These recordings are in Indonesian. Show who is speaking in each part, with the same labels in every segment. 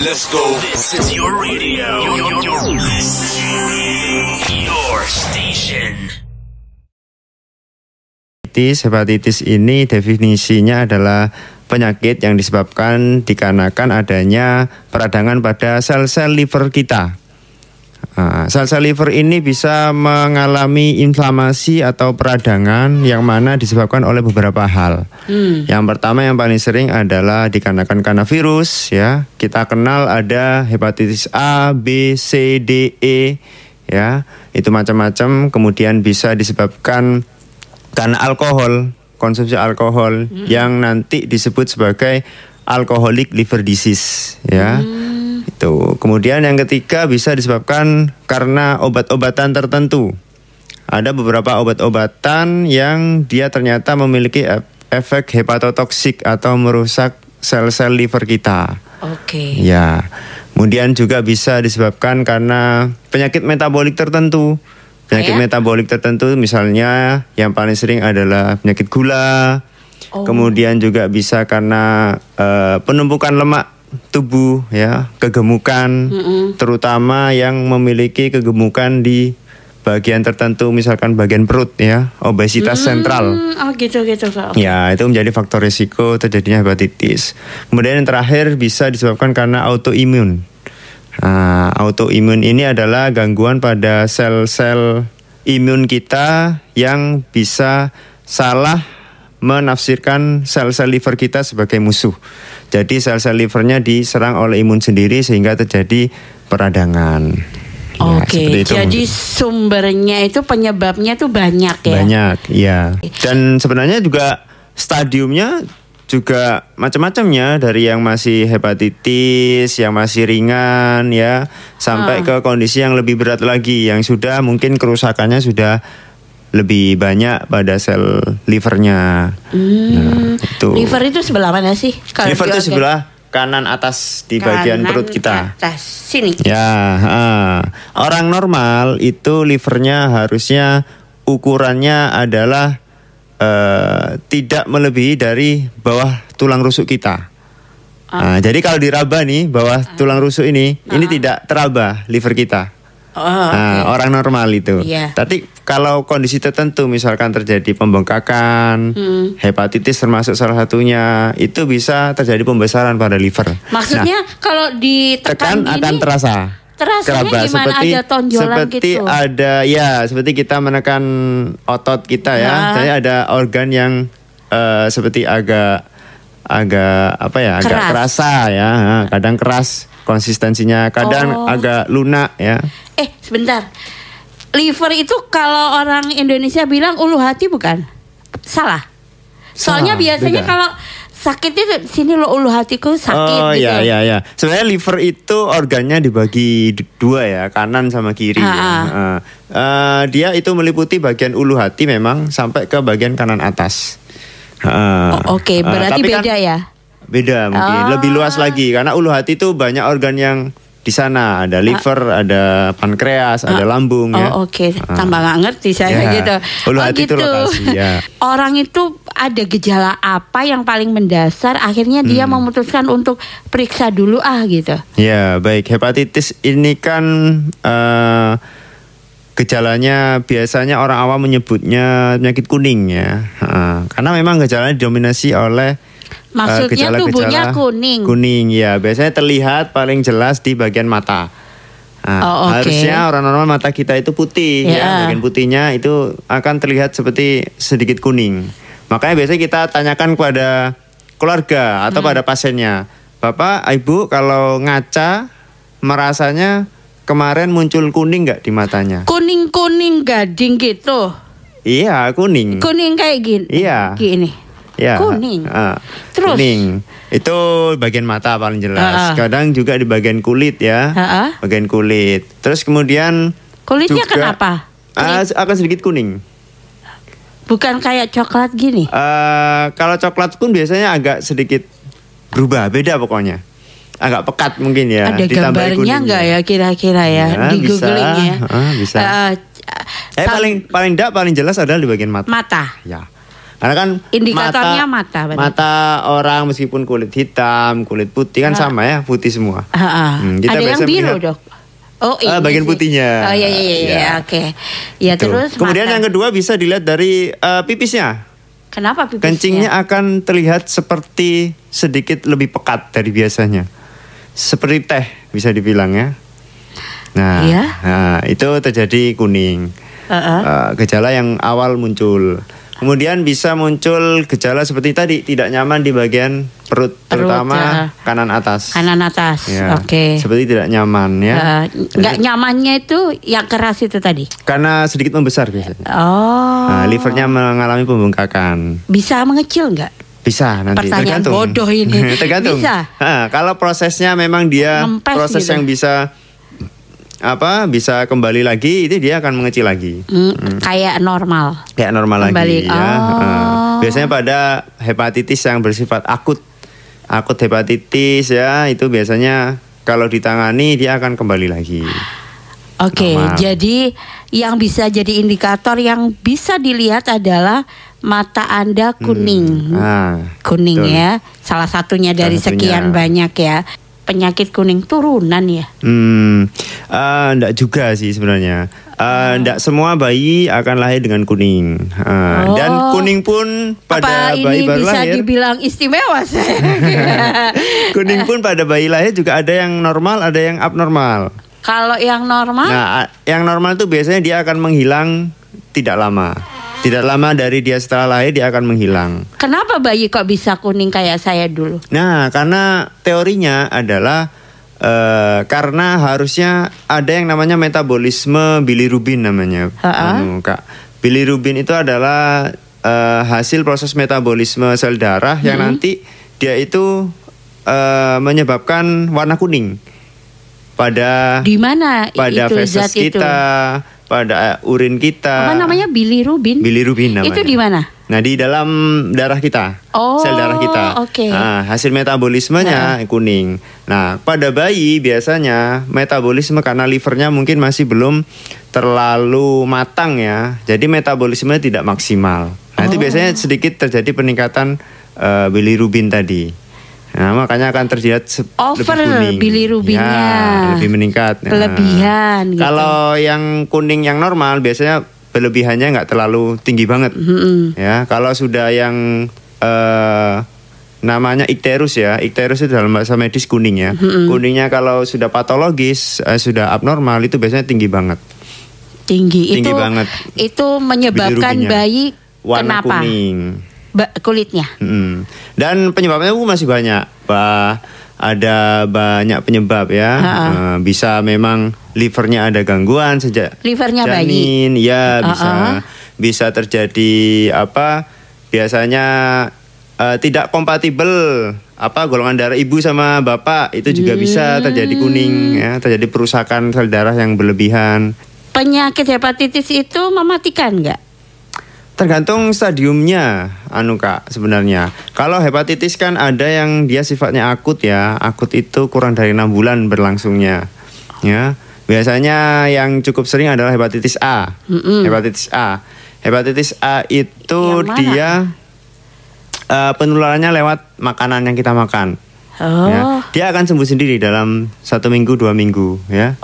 Speaker 1: Let's go. This is your radio. Your station.
Speaker 2: Hepatitis ini definisinya adalah penyakit yang disebabkan dikarenakan adanya peradangan pada sel-sel liver kita. Sel-sel liver ini bisa mengalami inflamasi atau peradangan yang mana disebabkan oleh beberapa hal. Yang pertama yang paling sering adalah dikarenakan karena virus, ya. Kita kenal ada hepatitis A, B, C, D, E, ya. Itu macam-macam. Kemudian bisa disebabkan karena alkohol, konsumsi alkohol yang nanti disebut sebagai alcoholic liver disease, ya. Itu. Kemudian yang ketiga bisa disebabkan karena obat-obatan tertentu. Ada beberapa obat-obatan yang dia ternyata memiliki efek hepatotoksik atau merusak sel-sel liver kita.
Speaker 3: Oke.
Speaker 2: Ya. Kemudian juga bisa disebabkan karena penyakit metabolik tertentu. Penyakit metabolik tertentu misalnya yang paling sering adalah penyakit gula. Kemudian juga bisa karena penumpukan lemak tubuh, ya, kegemukan, terutama yang memiliki kegemukan di bagian tertentu, misalkan bagian perut, ya, obesitas sentral.
Speaker 3: Gitu.
Speaker 2: Ya, itu menjadi faktor risiko terjadinya hepatitis. Kemudian yang terakhir bisa disebabkan karena autoimun. Autoimun ini adalah gangguan pada sel-sel imun kita yang bisa salah menafsirkan sel-sel liver kita sebagai musuh. Jadi sel-sel livernya diserang oleh imun sendiri sehingga terjadi peradangan.
Speaker 3: Oke, jadi sumbernya itu penyebabnya tuh banyak ya?
Speaker 2: Banyak, iya. Dan sebenarnya juga stadiumnya juga macam-macamnya, dari yang masih hepatitis, yang masih ringan, ya, sampai ke kondisi yang lebih berat lagi, yang sudah mungkin kerusakannya sudah lebih banyak pada sel livernya. Itu.
Speaker 3: Liver itu sebelah mana sih?
Speaker 2: Liver itu sebelah kanan atas di bagian perut kita.
Speaker 3: Atas sini.
Speaker 2: Ya, orang normal itu livernya harusnya ukurannya adalah tidak melebihi dari bawah tulang rusuk kita. Jadi kalau diraba nih bawah tulang rusuk ini tidak teraba liver kita. Orang normal itu. Tapi kalau kondisi tertentu, misalkan terjadi pembengkakan, hepatitis termasuk salah satunya, itu bisa terjadi pembesaran pada liver.
Speaker 3: Maksudnya kalau ditekan gini
Speaker 2: akan terasa.
Speaker 3: Terasanya gimana, seperti, ada tonjolan
Speaker 2: seperti
Speaker 3: gitu?
Speaker 2: Ada, ya, seperti kita menekan otot kita, ya. Jadi ada organ yang seperti agak apa ya, agak kerasa, ya. Kadang keras konsistensinya, kadang agak lunak, ya.
Speaker 3: Sebentar. Liver itu kalau orang Indonesia bilang ulu hati, bukan? Salah. Soalnya biasanya kalau sakit itu sini lo ulu hatiku sakit gitu.
Speaker 2: Iya. Sebenarnya liver itu organnya dibagi dua, ya, kanan sama kiri. Dia itu meliputi bagian ulu hati memang sampai ke bagian kanan atas.
Speaker 3: Berarti beda kan, ya?
Speaker 2: Beda mungkin, lebih luas lagi karena ulu hati itu banyak organ yang di sana, ada liver, ada pankreas, ada lambung, ya.
Speaker 3: Tambah nggak ngerti saya gitu.
Speaker 2: Ulu hati itu lokasi, ya.
Speaker 3: Orang itu ada gejala apa yang paling mendasar akhirnya dia memutuskan untuk periksa dulu gitu.
Speaker 2: Ya, baik. Hepatitis ini kan gejalanya biasanya orang awam menyebutnya penyakit kuning, ya. Karena memang gejalanya didominasi oleh
Speaker 3: maksudnya tubuhnya kuning.
Speaker 2: Kuning, ya. Biasanya terlihat paling jelas di bagian mata. Harusnya orang normal mata kita itu putih, ya. Bagian putihnya itu akan terlihat seperti sedikit kuning. Makanya biasanya kita tanyakan kepada keluarga atau pada pasiennya, Bapak, Ibu, kalau ngaca merasanya kemarin muncul kuning nggak di matanya?
Speaker 3: Kuning gading gitu.
Speaker 2: Iya, kuning.
Speaker 3: Kuning kayak gini.
Speaker 2: Iya.
Speaker 3: Gini.
Speaker 2: Ya,
Speaker 3: kuning. Terus
Speaker 2: kuning itu bagian mata paling jelas. Kadang juga di bagian kulit, ya. Bagian kulit. Terus kemudian
Speaker 3: kulitnya
Speaker 2: juga,
Speaker 3: kenapa?
Speaker 2: Akan sedikit kuning.
Speaker 3: Bukan kayak coklat gini.
Speaker 2: Kalau coklat pun biasanya agak sedikit berubah, beda pokoknya. Agak pekat mungkin, ya.
Speaker 3: Ada gambarnya nggak ya kira-kira, ya? Di googling, ya.
Speaker 2: Bisa. Paling jelas adalah di bagian mata.
Speaker 3: Mata.
Speaker 2: Ya. Karena kan
Speaker 3: indikatornya mata.
Speaker 2: Mata orang meskipun kulit hitam, kulit putih kan sama ya, putih semua.
Speaker 3: Kita ada yang biru, Dok. Oh iya.
Speaker 2: Bagian putihnya.
Speaker 3: Oh iya. Oke. Ya terus.
Speaker 2: Kemudian yang kedua bisa dilihat dari pipisnya.
Speaker 3: Kenapa pipisnya?
Speaker 2: Kencingnya akan terlihat seperti sedikit lebih pekat dari biasanya. Seperti teh bisa dibilang ya. Nah, itu terjadi kuning. Gejala yang awal muncul. Kemudian bisa muncul gejala seperti tadi, tidak nyaman di bagian perut terutama kanan atas.
Speaker 3: Kanan atas,
Speaker 2: ya,
Speaker 3: oke.
Speaker 2: Seperti tidak nyaman ya.
Speaker 3: Nggak nyamannya itu yang keras itu tadi?
Speaker 2: Karena sedikit membesar biasanya.
Speaker 3: Oh.
Speaker 2: Livernya mengalami pembengkakan.
Speaker 3: Bisa mengecil nggak?
Speaker 2: Bisa nanti.
Speaker 3: Pertanyaan
Speaker 2: tergantung.
Speaker 3: bodoh ini.
Speaker 2: Tergantung.
Speaker 3: Bisa.
Speaker 2: Kalau prosesnya memang dia
Speaker 3: Ngempes
Speaker 2: proses
Speaker 3: gitu.
Speaker 2: yang bisa kembali lagi, itu dia akan mengecil lagi.
Speaker 3: Kayak normal.
Speaker 2: Kayak normal
Speaker 3: kembali.
Speaker 2: lagi ya. Biasanya pada hepatitis yang bersifat akut hepatitis ya, itu biasanya kalau ditangani dia akan kembali lagi.
Speaker 3: Oke, jadi yang bisa jadi indikator yang bisa dilihat adalah mata Anda kuning. Kuning betul. Ya. Salah satunya dari sekian banyak ya. Penyakit kuning turunan ya?
Speaker 2: Enggak juga sih sebenarnya. Enggak semua bayi akan lahir dengan kuning. Dan kuning pun pada bayi baru lahir.
Speaker 3: Apa ini bisa dibilang istimewa saya?
Speaker 2: Kuning pun pada bayi lahir juga ada yang normal, ada yang abnormal.
Speaker 3: Kalau yang normal?
Speaker 2: Nah, yang normal itu biasanya dia akan menghilang tidak lama. Tidak lama dari dia setelah lahir dia akan menghilang.
Speaker 3: Kenapa bayi kok bisa kuning kayak saya dulu?
Speaker 2: Nah, karena teorinya adalah karena harusnya ada yang namanya metabolisme bilirubin namanya. Kak. Bilirubin itu adalah hasil proses metabolisme sel darah yang nanti dia itu menyebabkan warna kuning pada
Speaker 3: di mana
Speaker 2: pada feses kita, pada urin kita.
Speaker 3: Apa namanya? Bilirubin.
Speaker 2: Bilirubin namanya.
Speaker 3: Itu di mana?
Speaker 2: Nah, di dalam darah kita. Sel darah kita.
Speaker 3: Okay.
Speaker 2: Nah, hasil metabolismenya kuning. Nah, pada bayi biasanya metabolisme karena livernya mungkin masih belum terlalu matang ya. Jadi metabolisme tidak maksimal. Nah, itu biasanya sedikit terjadi peningkatan bilirubin tadi. Nah, makanya akan terlihat lebih kuning.
Speaker 3: Bilirubinnya.
Speaker 2: Ya, lebih meningkat.
Speaker 3: Kelebihan. Gitu.
Speaker 2: Kalau yang kuning yang normal biasanya berlebihannya nggak terlalu tinggi banget. Ya, kalau sudah yang namanya ikterus ya, ikterus itu dalam bahasa medis kuning ya. Kuningnya kalau sudah patologis, sudah abnormal itu biasanya tinggi banget.
Speaker 3: Tinggi itu
Speaker 2: banget.
Speaker 3: Itu menyebabkan bayi
Speaker 2: warna
Speaker 3: kenapa?
Speaker 2: Kuning.
Speaker 3: Kulitnya.
Speaker 2: Dan penyebabnya masih banyak. Ada banyak penyebab ya. Bisa memang livernya ada gangguan sejak
Speaker 3: livernya
Speaker 2: janin, bayi. Ya bisa terjadi biasanya tidak kompatibel golongan darah ibu sama bapak, itu juga bisa terjadi kuning ya, terjadi perusakan sel darah yang berlebihan.
Speaker 3: Penyakit hepatitis itu mematikan nggak?
Speaker 2: Tergantung stadiumnya, Kak, sebenarnya. Kalau hepatitis kan ada yang dia sifatnya akut ya. Akut itu kurang dari 6 bulan berlangsungnya. Ya. Biasanya yang cukup sering adalah hepatitis A. Hepatitis A. Hepatitis A itu dia penularannya lewat makanan yang kita makan. Ya. Dia akan sembuh sendiri dalam 1 minggu 2 minggu ya.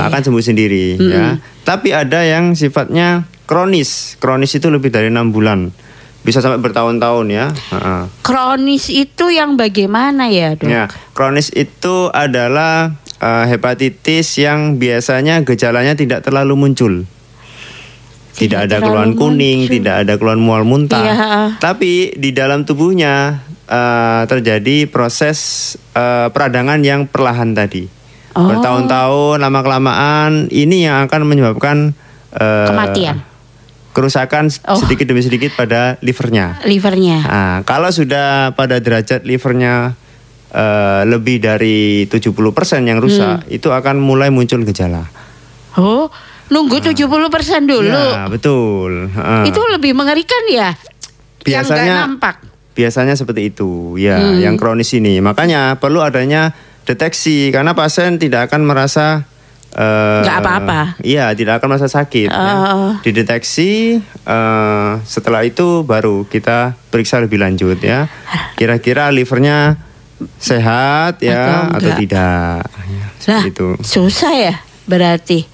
Speaker 2: Akan sembuh sendiri ya. Tapi ada yang sifatnya kronis itu lebih dari 6 bulan, bisa sampai bertahun-tahun ya.
Speaker 3: Kronis itu yang bagaimana ya, Dok?
Speaker 2: Ya, kronis itu adalah hepatitis yang biasanya gejalanya tidak terlalu muncul. Tidak ada keluhan kuning, tidak ada keluhan mual muntah. Tapi di dalam tubuhnya terjadi proses peradangan yang perlahan tadi. Bertahun-tahun, lama-kelamaan ini yang akan menyebabkan
Speaker 3: kematian.
Speaker 2: Kerusakan sedikit demi sedikit pada livernya. Nah, kalau sudah pada derajat livernya lebih dari 70% yang rusak, itu akan mulai muncul gejala.
Speaker 3: Nunggu 70% dulu.
Speaker 2: Ya, betul.
Speaker 3: Itu lebih mengerikan ya?
Speaker 2: Biasanya
Speaker 3: yang nggak nampak.
Speaker 2: Biasanya seperti itu, ya, yang kronis ini. Makanya perlu adanya deteksi karena pasien tidak akan merasa
Speaker 3: nggak apa-apa.
Speaker 2: Iya, tidak akan merasa sakit. Ya. Dideteksi, setelah itu baru kita periksa lebih lanjut ya. Kira-kira livernya sehat ya atau tidak. Ya,
Speaker 3: itu. Susah ya berarti.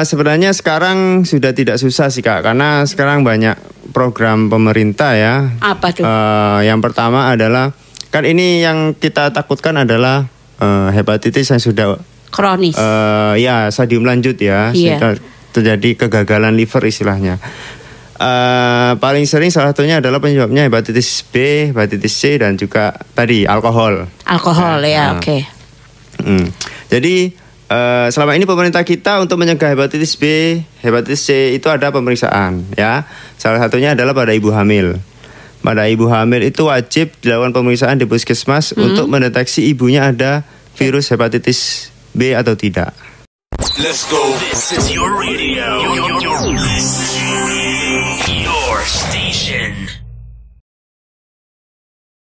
Speaker 2: Sebenarnya sekarang sudah tidak susah sih Kak, karena sekarang banyak program pemerintah ya.
Speaker 3: Apa tuh?
Speaker 2: Yang pertama adalah, kan ini yang kita takutkan adalah hepatitis yang sudah
Speaker 3: kronis.
Speaker 2: Ya, stadium lanjut ya.
Speaker 3: Iya.
Speaker 2: Terjadi kegagalan liver istilahnya. Paling sering salah satunya adalah penyebabnya hepatitis B, hepatitis C, dan juga tadi alkohol.
Speaker 3: Alkohol ya, oke.
Speaker 2: Jadi selama ini pemerintah kita untuk mencegah hepatitis B, hepatitis C itu ada pemeriksaan ya. Salah satunya adalah pada ibu hamil. Pada ibu hamil itu wajib dilakukan pemeriksaan di puskesmas untuk mendeteksi ibunya ada virus hepatitis B atau tidak.
Speaker 1: Let's go. This is your radio. Your station.